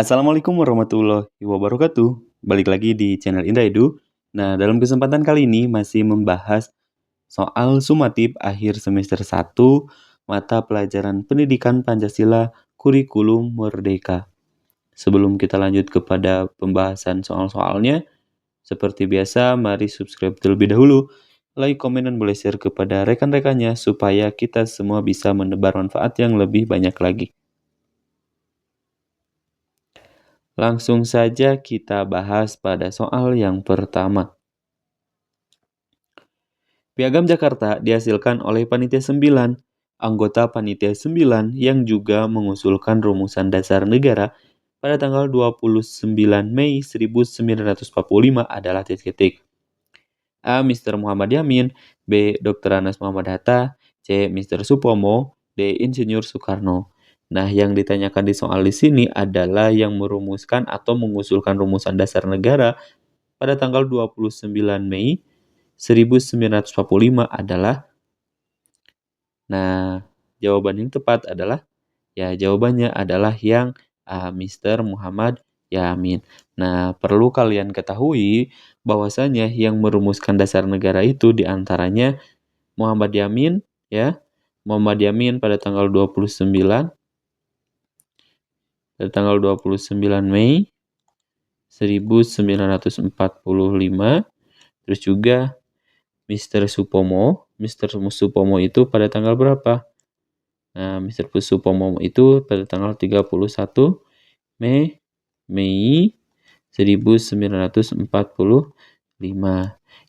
Assalamualaikum warahmatullahi wabarakatuh. Balik lagi di channel Indra Edu. Nah, dalam kesempatan kali ini masih membahas soal sumatif akhir semester 1 mata pelajaran Pendidikan Pancasila Kurikulum Merdeka. Sebelum kita lanjut kepada pembahasan soal-soalnya, seperti biasa mari subscribe terlebih dahulu, like, komen, dan boleh share kepada rekan-rekannya supaya kita semua bisa menebar manfaat yang lebih banyak lagi. Langsung saja kita bahas pada soal yang pertama. Piagam Jakarta dihasilkan oleh Panitia 9, anggota Panitia 9 yang juga mengusulkan rumusan dasar negara pada tanggal 29 Mei 1945 adalah titik-titik. A. Mr. Muhammad Yamin, B. Dr. Anas Muhammad Hatta, C. Mr. Supomo, D. Insinyur Soekarno. Nah, yang ditanyakan di soal di sini adalah yang merumuskan atau mengusulkan rumusan dasar negara pada tanggal 29 Mei 1945 adalah, nah, jawaban yang tepat adalah, jawabannya adalah yang A, Mr. Muhammad Yamin. Nah, perlu kalian ketahui bahwasanya yang merumuskan dasar negara itu diantaranya Muhammad Yamin, Muhammad Yamin pada tanggal 29 Mei 1945. Terus juga Mr. Supomo. Mr. Supomo itu pada tanggal berapa? Nah, Mr. Supomo itu pada tanggal 31 Mei 1945.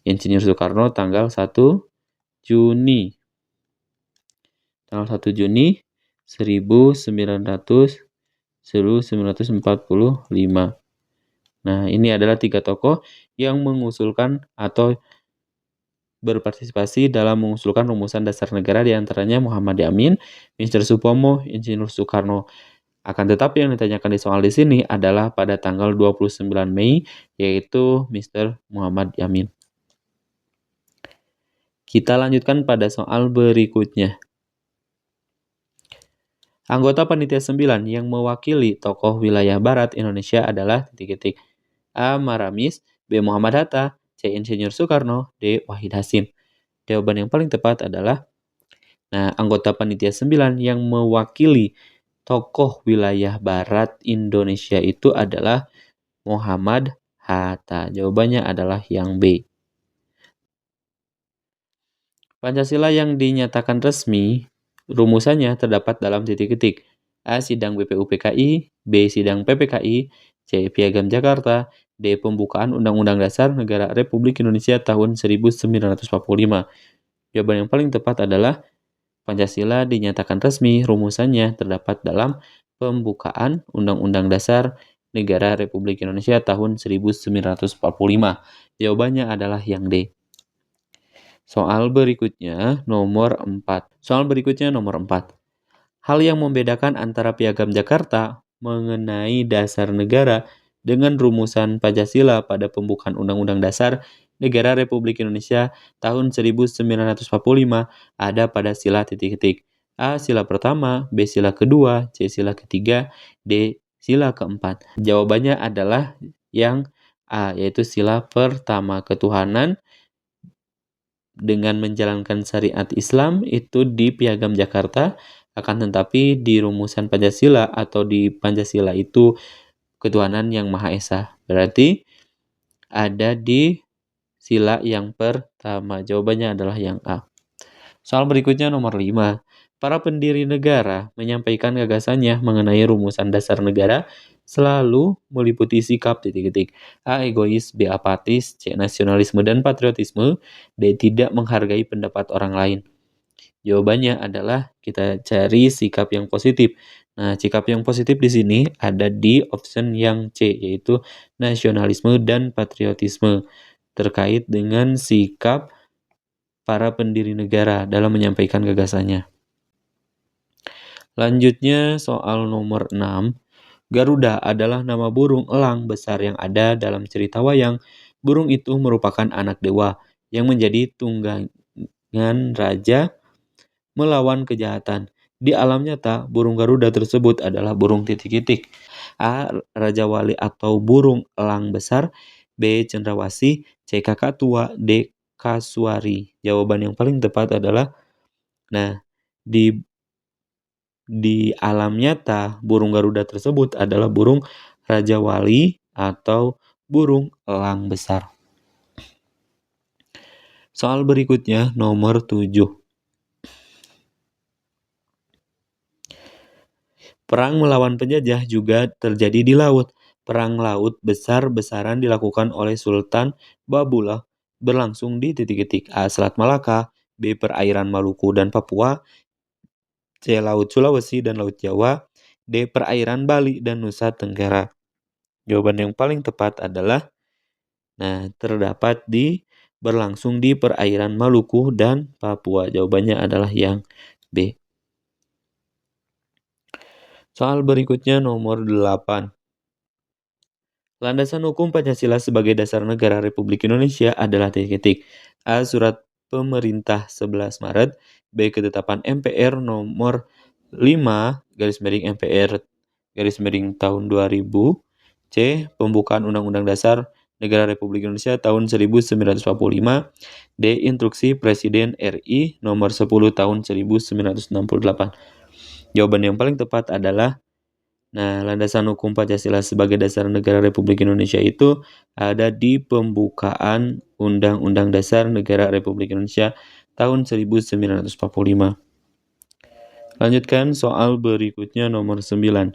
Insinyur Soekarno tanggal 1 Juni. Tanggal 1 Juni 1945. Nah, ini adalah 3 tokoh yang mengusulkan atau berpartisipasi dalam mengusulkan rumusan dasar negara, diantaranya Muhammad Yamin, Mr. Supomo, Insinyur Soekarno. Akan tetapi yang ditanyakan di soal di sini adalah pada tanggal 29 Mei, yaitu Mr. Muhammad Yamin. Kita lanjutkan pada soal berikutnya. Anggota Panitia 9 yang mewakili tokoh wilayah Barat Indonesia adalah titik-titik. A. Maramis, B. Muhammad Hatta, C. Insinyur Soekarno, D. Wahid Hasim. Jawaban yang paling tepat adalah, anggota Panitia 9 yang mewakili tokoh wilayah Barat Indonesia itu adalah Muhammad Hatta. Jawabannya adalah yang B. Pancasila yang dinyatakan resmi, rumusannya terdapat dalam titik-titik. A. Sidang BPUPKI, B. Sidang PPKI, C. Piagam Jakarta, D. Pembukaan Undang-Undang Dasar Negara Republik Indonesia tahun 1945. Jawaban yang paling tepat adalah Pancasila dinyatakan resmi, rumusannya terdapat dalam Pembukaan Undang-Undang Dasar Negara Republik Indonesia tahun 1945. Jawabannya adalah yang D. Soal berikutnya nomor 4. Hal yang membedakan antara Piagam Jakarta mengenai dasar negara dengan rumusan Pancasila pada pembukaan Undang-Undang Dasar Negara Republik Indonesia tahun 1945 ada pada sila titik-titik. A. Sila pertama, B. Sila kedua, C. Sila ketiga, D. Sila keempat. Jawabannya adalah yang A, yaitu sila pertama, ketuhanan dengan menjalankan syariat Islam itu di Piagam Jakarta, akan tetapi di rumusan Pancasila atau di Pancasila itu ketuhanan yang Maha Esa. Berarti ada di sila yang pertama. Jawabannya adalah yang A. Soal berikutnya nomor 5. Para pendiri negara menyampaikan gagasannya mengenai rumusan dasar negara selalu meliputi sikap titik-titik. A. Egois, B. Apatis, C. Nasionalisme dan patriotisme, D. Tidak menghargai pendapat orang lain. Jawabannya adalah kita cari sikap yang positif. Nah, sikap yang positif di sini ada di option yang C, yaitu nasionalisme dan patriotisme terkait dengan sikap para pendiri negara dalam menyampaikan gagasannya. Lanjutnya soal nomor 6. Garuda adalah nama burung elang besar yang ada dalam cerita wayang. Burung itu merupakan anak dewa yang menjadi tunggangan raja melawan kejahatan. Di alam nyata, burung Garuda tersebut adalah burung titik-titik. A. Rajawali atau burung elang besar, B. Cendrawasih, C. Kakatua, D. Kasuari. Jawaban yang paling tepat adalah, nah, di alam nyata burung Garuda tersebut adalah burung Rajawali atau burung elang besar. Soal berikutnya nomor 7. Perang melawan penjajah juga terjadi di laut. Perang laut besar-besaran dilakukan oleh Sultan Babullah berlangsung di titik-titik A. Selat Malaka, B. Perairan Maluku dan Papua, C. Laut Sulawesi dan Laut Jawa, D. Perairan Bali dan Nusa Tenggara. Jawaban yang paling tepat adalah, terdapat berlangsung di perairan Maluku dan Papua. Jawabannya adalah yang B. Soal berikutnya nomor 8. Landasan hukum Pancasila sebagai dasar negara Republik Indonesia adalah titik-titik. A. Surat Pemerintah 11 Maret, B. Ketetapan MPR nomor 5 /MPR tahun 2000, C. Pembukaan Undang-Undang Dasar Negara Republik Indonesia tahun 1945, D. Instruksi Presiden RI nomor 10 tahun 1968. Jawaban yang paling tepat adalah, landasan hukum Pancasila sebagai dasar negara Republik Indonesia itu ada di pembukaan Undang-Undang Dasar Negara Republik Indonesia tahun 1945. Lanjutkan soal berikutnya nomor 9.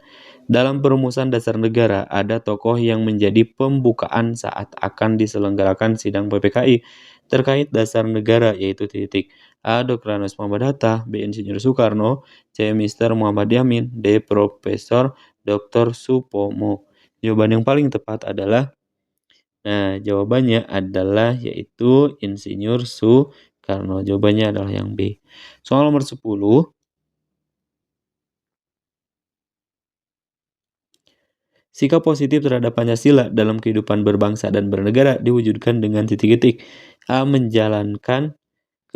Dalam perumusan dasar negara, ada tokoh yang menjadi pembukaan saat akan diselenggarakan sidang PPKI terkait dasar negara, yaitu titik. A. Dr. Anus Muhammad Hatta, B. Insinyur Soekarno, C. Mr. Muhammad Yamin, D. Profesor Dr. Supomo. Jawaban yang paling tepat adalah, jawabannya adalah yaitu Insinyur Soekarno. Jawabannya adalah yang B. Soal nomor 10. Sikap positif terhadap Pancasila dalam kehidupan berbangsa dan bernegara diwujudkan dengan titik-titik. A. Menjalankan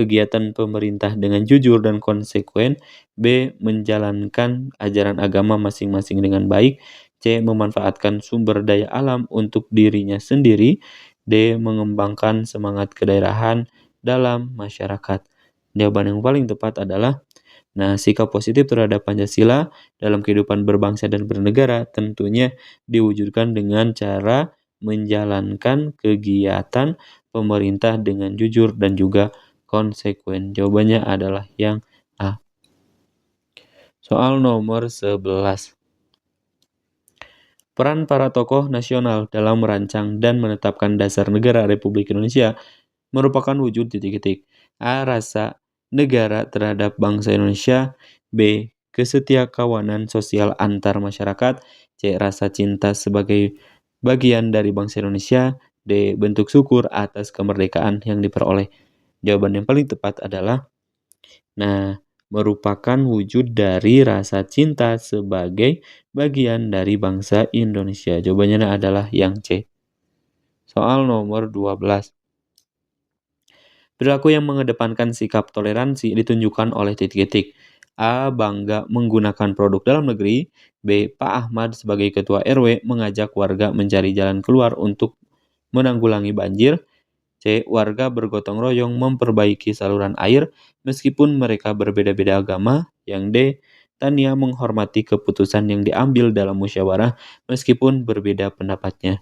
kegiatan pemerintah dengan jujur dan konsekuen, B. Menjalankan ajaran agama masing-masing dengan baik, C. Memanfaatkan sumber daya alam untuk dirinya sendiri, D. Mengembangkan semangat kedaerahan dalam masyarakat. Jawaban yang paling tepat adalah, sikap positif terhadap Pancasila dalam kehidupan berbangsa dan bernegara tentunya diwujudkan dengan cara menjalankan kegiatan pemerintah dengan jujur dan juga konsekuen. Jawabannya adalah yang A. Soal nomor 11. Peran para tokoh nasional dalam merancang dan menetapkan dasar negara Republik Indonesia merupakan wujud titik-titik. A. Rasa negara terhadap bangsa Indonesia, B. Kesetiakawanan sosial antar masyarakat, C. Rasa cinta sebagai bagian dari bangsa Indonesia, D. Bentuk syukur atas kemerdekaan yang diperoleh. Jawaban yang paling tepat adalah, merupakan wujud dari rasa cinta sebagai bagian dari bangsa Indonesia. Jawabannya adalah yang C. Soal nomor 12. Perilaku yang mengedepankan sikap toleransi ditunjukkan oleh titik-titik. A. Bangga menggunakan produk dalam negeri. B. Pak Ahmad sebagai ketua RW mengajak warga mencari jalan keluar untuk menanggulangi banjir. C. Warga bergotong royong memperbaiki saluran air meskipun mereka berbeda-beda agama. Yang D. Tania menghormati keputusan yang diambil dalam musyawarah meskipun berbeda pendapatnya.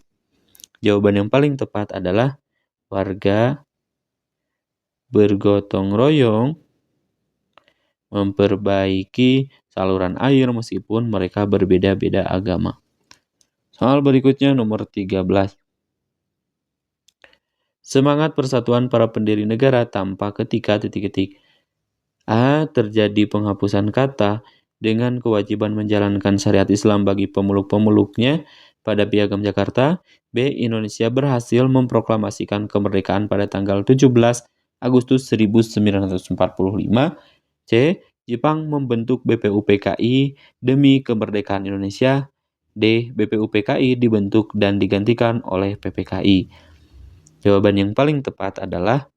Jawaban yang paling tepat adalah warga bergotong royong memperbaiki saluran air meskipun mereka berbeda-beda agama. Soal berikutnya nomor 13. Semangat persatuan para pendiri negara tampak ketika titik-titik. A. Terjadi penghapusan kata dengan kewajiban menjalankan syariat Islam bagi pemeluk-pemeluknya pada Piagam Jakarta. B. Indonesia berhasil memproklamasikan kemerdekaan pada tanggal 17 Agustus 1945. C. Jepang membentuk BPUPKI demi kemerdekaan Indonesia. D. BPUPKI dibentuk dan digantikan oleh PPKI. Jawaban yang paling tepat adalah,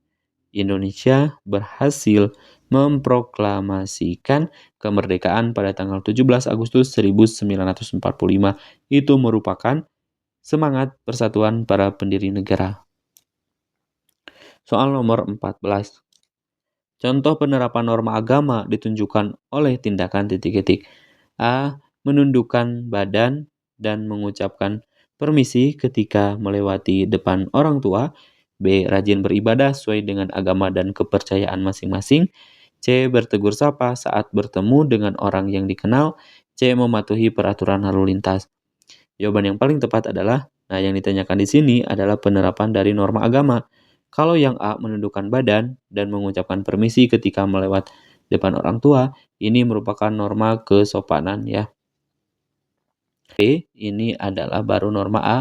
Indonesia berhasil memproklamasikan kemerdekaan pada tanggal 17 Agustus 1945. Itu merupakan semangat persatuan para pendiri negara. Soal nomor 14. Contoh penerapan norma agama ditunjukkan oleh tindakan titik-titik. A. Menundukkan badan dan mengucapkan permisi ketika melewati depan orang tua. B. Rajin beribadah sesuai dengan agama dan kepercayaan masing-masing. C. Bertegur sapa saat bertemu dengan orang yang dikenal. C. Mematuhi peraturan lalu lintas. Jawaban yang paling tepat adalah, yang ditanyakan di sini adalah penerapan dari norma agama. Kalau yang A, menundukkan badan dan mengucapkan permisi ketika melewat depan orang tua, ini merupakan norma kesopanan ya. B, ini adalah baru norma A,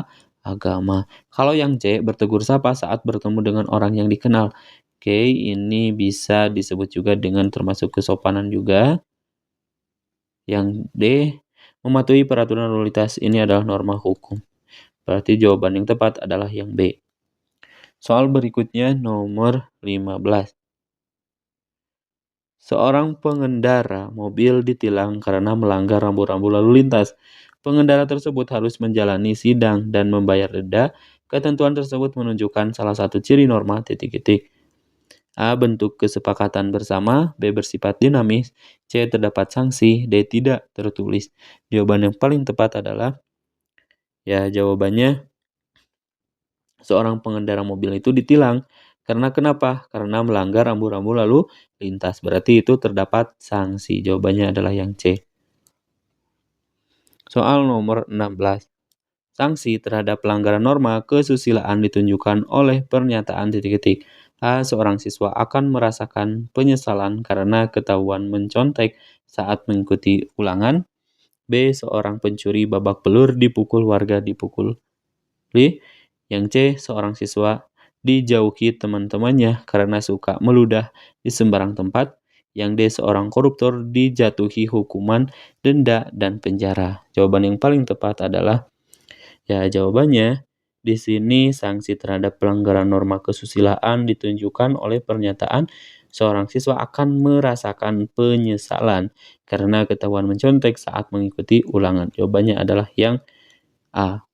agama. Kalau yang C, bertegur sapa saat bertemu dengan orang yang dikenal. Oke, ini bisa disebut juga dengan termasuk kesopanan juga. Yang D, mematuhi peraturan lalu lintas, ini adalah norma hukum. Berarti jawaban yang tepat adalah yang B. Soal berikutnya nomor 15. Seorang pengendara mobil ditilang karena melanggar rambu-rambu lalu lintas. Pengendara tersebut harus menjalani sidang dan membayar denda. Ketentuan tersebut menunjukkan salah satu ciri norma titik-titik. A. Bentuk kesepakatan bersama. B. Bersifat dinamis. C. Terdapat sanksi. D. Tidak tertulis. Jawaban yang paling tepat adalah, jawabannya seorang pengendara mobil itu ditilang. Karena kenapa? Karena melanggar rambu-rambu lalu lintas. Berarti itu terdapat sanksi. Jawabannya adalah yang C. Soal nomor 16. Sanksi terhadap pelanggaran norma kesusilaan ditunjukkan oleh pernyataan titik-titik. A. Seorang siswa akan merasakan penyesalan karena ketahuan mencontek saat mengikuti ulangan. B. Seorang pencuri babak belur dipukul warga dipukul. B. Yang C. Seorang siswa dijauhi teman-temannya karena suka meludah di sembarang tempat. Yang D. Seorang koruptor dijatuhi hukuman denda dan penjara. Jawaban yang paling tepat adalah, jawabannya di sini sanksi terhadap pelanggaran norma kesusilaan ditunjukkan oleh pernyataan seorang siswa akan merasakan penyesalan karena ketahuan mencontek saat mengikuti ulangan. Jawabannya adalah yang A.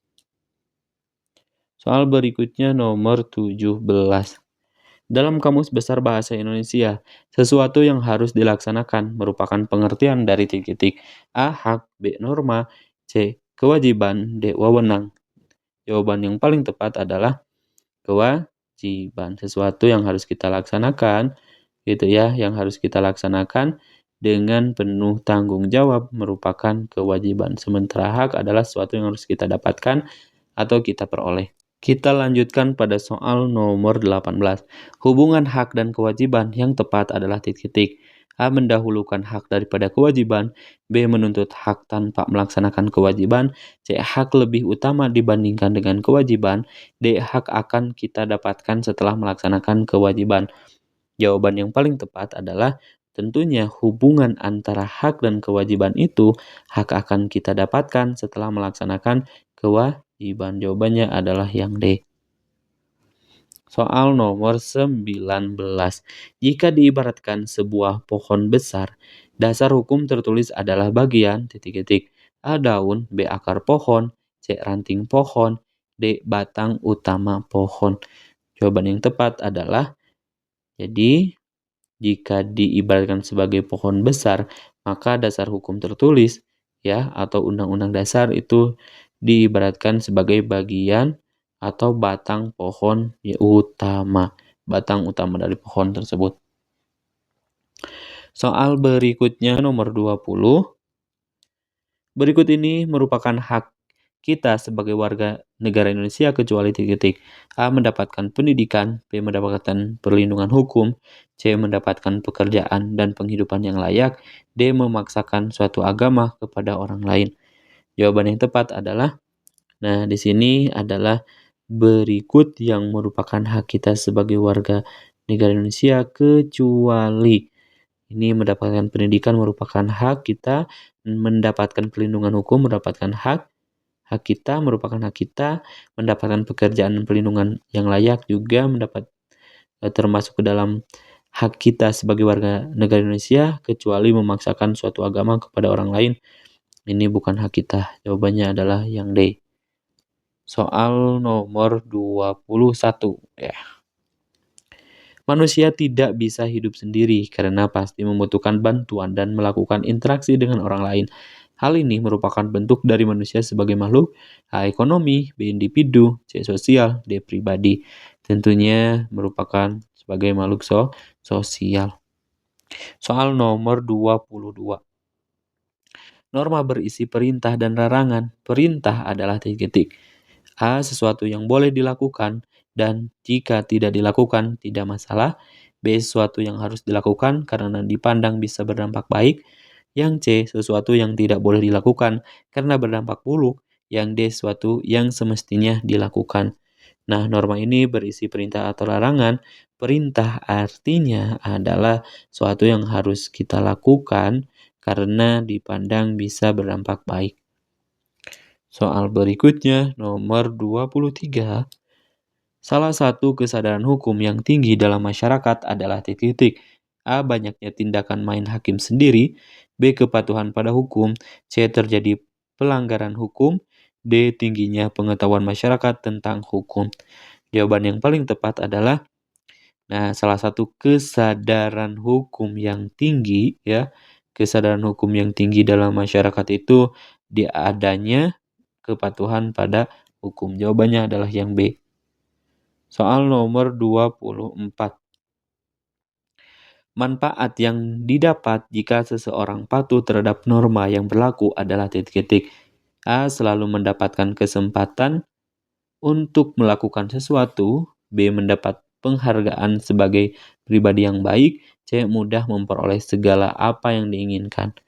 Soal berikutnya nomor 17. Dalam Kamus Besar Bahasa Indonesia, sesuatu yang harus dilaksanakan merupakan pengertian dari titik-titik. A. Hak. B. Norma. C. Kewajiban. D. Wewenang. Jawaban yang paling tepat adalah kewajiban. Sesuatu yang harus kita laksanakan, yang harus kita laksanakan dengan penuh tanggung jawab merupakan kewajiban. Sementara hak adalah sesuatu yang harus kita dapatkan atau kita peroleh. Kita lanjutkan pada soal nomor 18. Hubungan hak dan kewajiban yang tepat adalah titik-titik. A. Mendahulukan hak daripada kewajiban. B. Menuntut hak tanpa melaksanakan kewajiban. C. Hak lebih utama dibandingkan dengan kewajiban. D. Hak akan kita dapatkan setelah melaksanakan kewajiban. Jawaban yang paling tepat adalah tentunya hubungan antara hak dan kewajiban itu hak akan kita dapatkan setelah melaksanakan kewajiban. Jawabannya adalah yang D. Soal nomor 19. Jika diibaratkan sebuah pohon besar, dasar hukum tertulis adalah bagian titik-titik. A. Daun. B. Akar pohon. C. Ranting pohon. D. Batang utama pohon. Jawaban yang tepat adalah, jadi jika diibaratkan sebagai pohon besar, maka dasar hukum tertulis atau undang-undang dasar itu diibaratkan sebagai bagian atau batang pohon utama, batang utama dari pohon tersebut. Soal berikutnya nomor 20. Berikut ini merupakan hak kita sebagai warga negara Indonesia kecuali titik-titik. A. Mendapatkan pendidikan. B. Mendapatkan perlindungan hukum. C. Mendapatkan pekerjaan dan penghidupan yang layak. D. Memaksakan suatu agama kepada orang lain. Jawaban yang tepat adalah, di sini adalah berikut yang merupakan hak kita sebagai warga negara Indonesia kecuali. Ini mendapatkan pendidikan merupakan hak kita, mendapatkan perlindungan hukum mendapatkan hak kita merupakan hak kita, mendapatkan pekerjaan dan perlindungan yang layak juga termasuk ke dalam hak kita sebagai warga negara Indonesia, kecuali memaksakan suatu agama kepada orang lain. Ini bukan hak kita. Jawabannya adalah yang D. Soal nomor 21 ya. Manusia tidak bisa hidup sendiri karena pasti membutuhkan bantuan dan melakukan interaksi dengan orang lain. Hal ini merupakan bentuk dari manusia sebagai makhluk A. Ekonomi, B. Individu, C. Sosial, D. Pribadi. Tentunya merupakan sebagai makhluk sosial. Soal nomor 22. Norma berisi perintah dan larangan. Perintah adalah titik-titik. A. Sesuatu yang boleh dilakukan dan jika tidak dilakukan tidak masalah. B. Sesuatu yang harus dilakukan karena dipandang bisa berdampak baik. Yang C. Sesuatu yang tidak boleh dilakukan karena berdampak buruk. Yang D. Sesuatu yang semestinya dilakukan. Nah, norma ini berisi perintah atau larangan. Perintah artinya adalah sesuatu yang harus kita lakukan karena dipandang bisa berdampak baik. Soal berikutnya, nomor 23. Salah satu kesadaran hukum yang tinggi dalam masyarakat adalah titik-titik. A. Banyaknya tindakan main hakim sendiri. B. Kepatuhan pada hukum. C. Terjadi pelanggaran hukum. D. Tingginya pengetahuan masyarakat tentang hukum. Jawaban yang paling tepat adalah salah satu kesadaran hukum yang tinggi ya. Kesadaran hukum yang tinggi dalam masyarakat itu adanya kepatuhan pada hukum. Jawabannya adalah yang B. Soal nomor 24. Manfaat yang didapat jika seseorang patuh terhadap norma yang berlaku adalah titik-titik. A. Selalu mendapatkan kesempatan untuk melakukan sesuatu. B. Mendapat penghargaan sebagai pribadi yang baik. C. Mudah memperoleh segala apa yang diinginkan.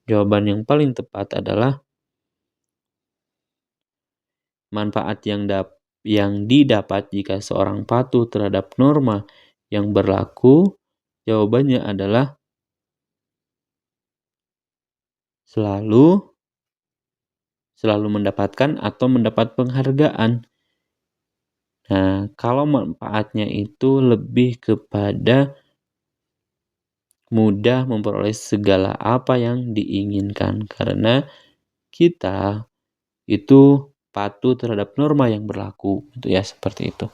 Jawaban yang paling tepat adalah manfaat yang didapat jika seorang patuh terhadap norma yang berlaku. Jawabannya adalah selalu mendapatkan atau mendapat penghargaan. Nah, kalau manfaatnya itu lebih kepada mudah memperoleh segala apa yang diinginkan karena kita itu patuh terhadap norma yang berlaku, gitu ya, seperti itu.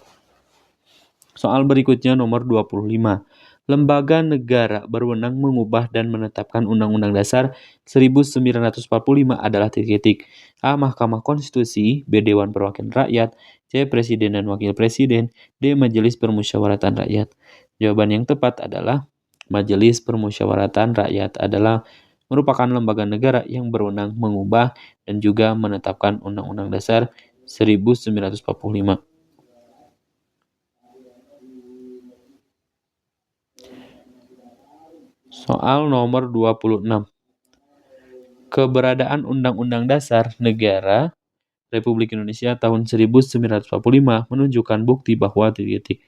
Soal berikutnya nomor 25. Lembaga negara berwenang mengubah dan menetapkan Undang-Undang Dasar 1945 adalah titik-titik. A. Mahkamah Konstitusi. B. Dewan Perwakilan Rakyat. C. Presiden dan Wakil Presiden. D. Majelis Permusyawaratan Rakyat. Jawaban yang tepat adalah Majelis Permusyawaratan Rakyat adalah merupakan lembaga negara yang berwenang mengubah dan juga menetapkan Undang-Undang Dasar 1945. Soal nomor 26. Keberadaan Undang-Undang Dasar Negara Republik Indonesia tahun 1945 menunjukkan bukti bahwa titik-titik.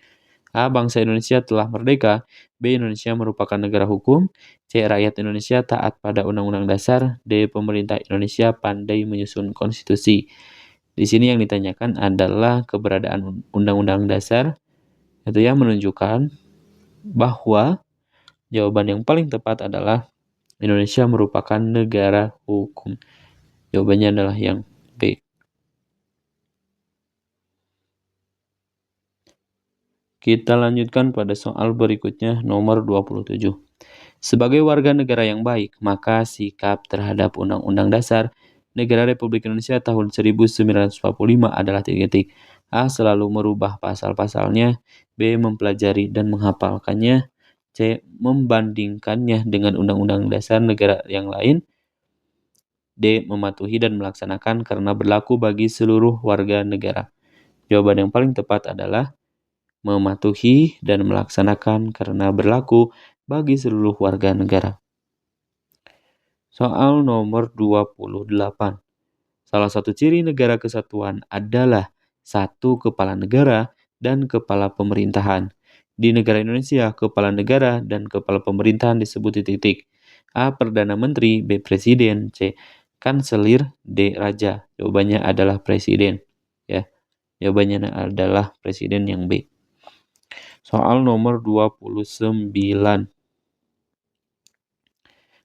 A. Bangsa Indonesia telah merdeka. B. Indonesia merupakan negara hukum. C. Rakyat Indonesia taat pada Undang-Undang Dasar. D. Pemerintah Indonesia pandai menyusun konstitusi. Di sini yang ditanyakan adalah keberadaan Undang-Undang Dasar. Itu yang menunjukkan bahwa jawaban yang paling tepat adalah Indonesia merupakan negara hukum. Jawabannya adalah yang B. Kita lanjutkan pada soal berikutnya nomor 27. Sebagai warga negara yang baik, maka sikap terhadap Undang-Undang Dasar Negara Republik Indonesia tahun 1945 adalah titik-titik. A. Selalu merubah pasal-pasalnya. B. Mempelajari dan menghafalkannya. C. Membandingkannya dengan Undang-Undang Dasar negara yang lain. D. Mematuhi dan melaksanakan karena berlaku bagi seluruh warga negara. Jawaban yang paling tepat adalah mematuhi dan melaksanakan karena berlaku bagi seluruh warga negara. Soal nomor 28. Salah satu ciri negara kesatuan adalah satu kepala negara dan kepala pemerintahan. Di negara Indonesia, kepala negara dan kepala pemerintahan disebut titik-titik. A. Perdana Menteri. B. Presiden. C. Kanselir. D. Raja. Jawabannya adalah presiden. Ya, jawabannya adalah presiden yang B. Soal nomor 29.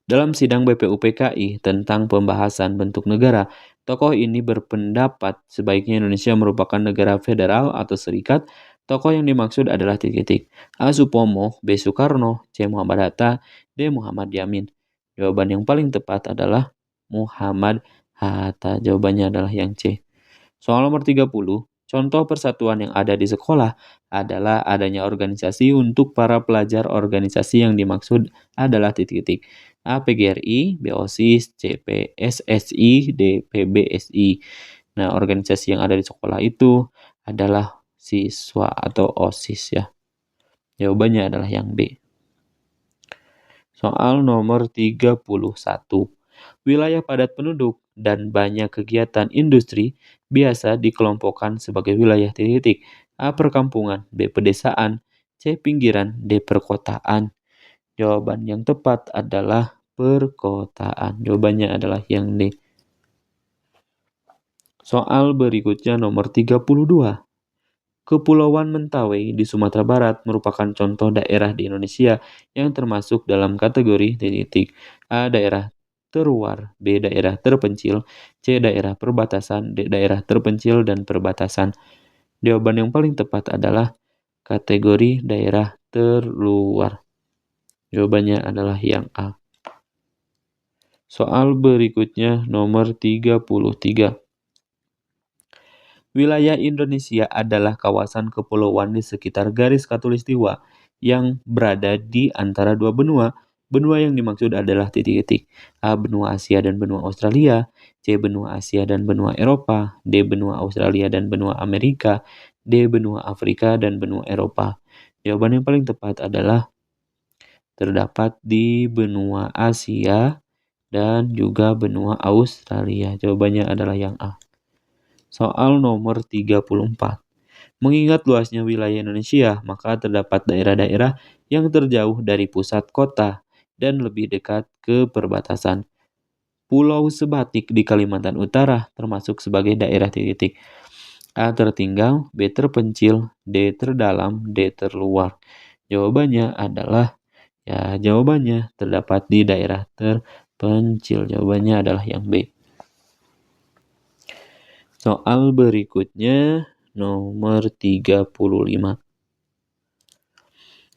Dalam sidang BPUPKI tentang pembahasan bentuk negara, tokoh ini berpendapat sebaiknya Indonesia merupakan negara federal atau serikat. Tokoh yang dimaksud adalah titik-titik. A. Supomo, B. Soekarno, C. Muhammad Hatta, D. Muhammad Yamin. Jawaban yang paling tepat adalah Muhammad Hatta. Jawabannya adalah yang C. Soal nomor 30, contoh persatuan yang ada di sekolah adalah adanya organisasi untuk para pelajar. Organisasi yang dimaksud adalah titik-titik. A. PGRI, B. OSIS, C. PSSI, D. PBSI. Nah, organisasi yang ada di sekolah itu adalah siswa atau OSIS ya. Jawabannya adalah yang B. Soal nomor 31. Wilayah padat penduduk dan banyak kegiatan industri biasa dikelompokkan sebagai wilayah titik-titik. A. Perkampungan, B. Pedesaan, C. Pinggiran, D. Perkotaan. Jawaban yang tepat adalah perkotaan. Jawabannya adalah yang D. Soal berikutnya nomor 32. Kepulauan Mentawai di Sumatera Barat merupakan contoh daerah di Indonesia yang termasuk dalam kategori titik-titik. A. Daerah terluar, B. Daerah terpencil, C. Daerah perbatasan, D. Daerah terpencil dan perbatasan. Jawaban yang paling tepat adalah kategori daerah terluar. Jawabannya adalah yang A. Soal berikutnya nomor 33. Wilayah Indonesia adalah kawasan kepulauan di sekitar garis khatulistiwa yang berada di antara dua benua. Benua yang dimaksud adalah titik-titik. A. Benua Asia dan benua Australia, C. Benua Asia dan benua Eropa, D. Benua Australia dan benua Amerika, D. Benua Afrika dan benua Eropa. Jawaban yang paling tepat adalah terdapat di benua Asia dan juga benua Australia. Jawabannya adalah yang A. Soal nomor 34. Mengingat luasnya wilayah Indonesia, maka terdapat daerah-daerah yang terjauh dari pusat kota dan lebih dekat ke perbatasan. Pulau Sebatik di Kalimantan Utara termasuk sebagai daerah titik-titik. A. Tertinggal, B. Terpencil, D. Terdalam, D. Terluar. Jawabannya adalah jawabannya terdapat di daerah terpencil. Jawabannya adalah yang B. Soal berikutnya nomor 35.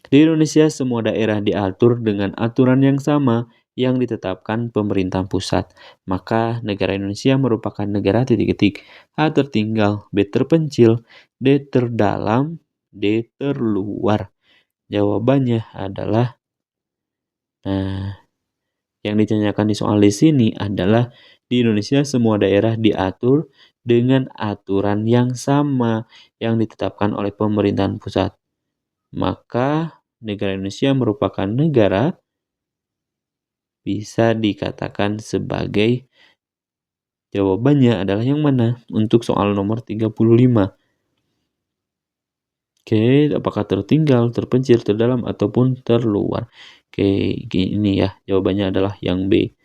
Di Indonesia semua daerah diatur dengan aturan yang sama yang ditetapkan pemerintah pusat. Maka negara Indonesia merupakan negara titik-titik. A. Tertinggal, B. Terpencil, D. Terdalam, D. Terluar. Jawabannya adalah yang ditanyakan di soal di sini adalah di Indonesia semua daerah diatur dengan aturan yang sama yang ditetapkan oleh pemerintahan pusat. Maka negara Indonesia merupakan negara bisa dikatakan sebagai jawabannya adalah yang mana untuk soal nomor 35. Oke, apakah tertinggal, terpencil, terdalam, ataupun terluar? Oke, ini ya, jawabannya adalah yang B.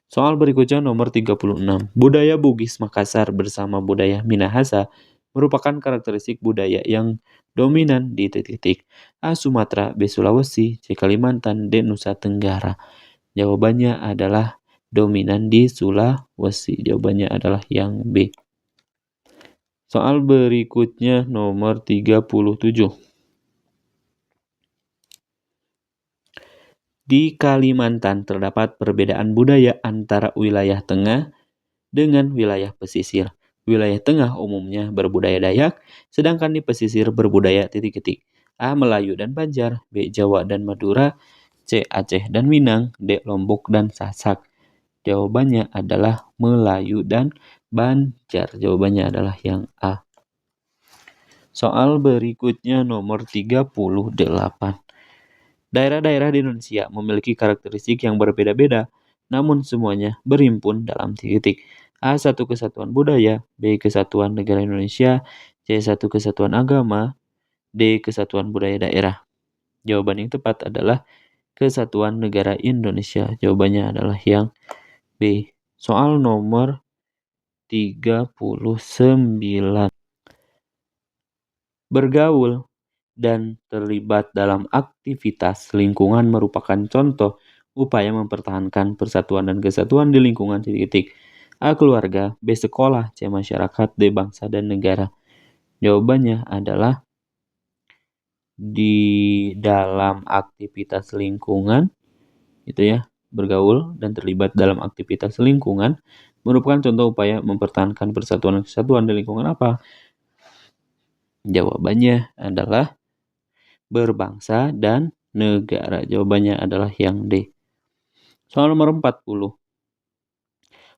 Soal berikutnya nomor 36. Budaya Bugis Makassar bersama budaya Minahasa merupakan karakteristik budaya yang dominan di titik-titik. A. Sumatera, B. Sulawesi, C. Kalimantan, D. Nusa Tenggara. Jawabannya adalah dominan di Sulawesi. Jawabannya adalah yang B. Soal berikutnya nomor 37. Di Kalimantan terdapat perbedaan budaya antara wilayah tengah dengan wilayah pesisir. Wilayah tengah umumnya berbudaya Dayak, sedangkan di pesisir berbudaya titik-titik. A. Melayu dan Banjar, B. Jawa dan Madura, C. Aceh dan Minang, D. Lombok dan Sasak. Jawabannya adalah Melayu dan Banjar. Jawabannya adalah yang A. Soal berikutnya nomor 38. Daerah-daerah di Indonesia memiliki karakteristik yang berbeda-beda, namun semuanya berhimpun dalam titik. A. Satu kesatuan budaya, B. Kesatuan negara Indonesia, C. Satu kesatuan agama, D. Kesatuan budaya daerah. Jawaban yang tepat adalah Kesatuan Negara Indonesia. Jawabannya adalah yang B. Soal nomor 39. Bergaul dan terlibat dalam aktivitas lingkungan merupakan contoh upaya mempertahankan persatuan dan kesatuan di lingkungan. A. Keluarga. B. Sekolah. C. Masyarakat. D. Bangsa dan negara. Jawabannya adalah di dalam aktivitas lingkungan, itu ya, bergaul dan terlibat dalam aktivitas lingkungan merupakan contoh upaya mempertahankan persatuan dan kesatuan di lingkungan apa? Jawabannya adalah berbangsa dan negara. Jawabannya adalah yang D. Soal nomor 40.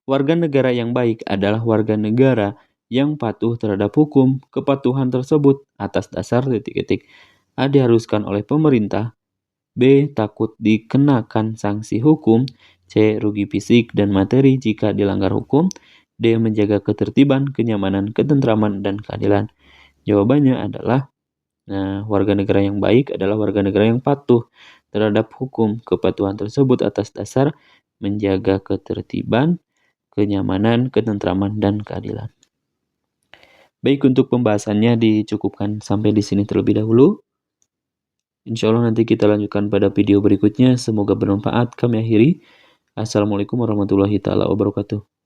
Warga negara yang baik adalah warga negara yang patuh terhadap hukum. Kepatuhan tersebut atas dasar A. Diharuskan oleh pemerintah. B. Takut dikenakan sanksi hukum. C. Rugi fisik dan materi jika dilanggar hukum. D. Menjaga ketertiban, kenyamanan, ketentraman, dan keadilan. Jawabannya adalah warga negara yang baik adalah warga negara yang patuh terhadap hukum. Kepatuhan tersebut atas dasar menjaga ketertiban, kenyamanan, ketentraman, dan keadilan. Baik, untuk pembahasannya dicukupkan sampai di sini terlebih dahulu. Insya Allah nanti kita lanjutkan pada video berikutnya. Semoga bermanfaat. Kami akhiri. Assalamualaikum warahmatullahi wabarakatuh.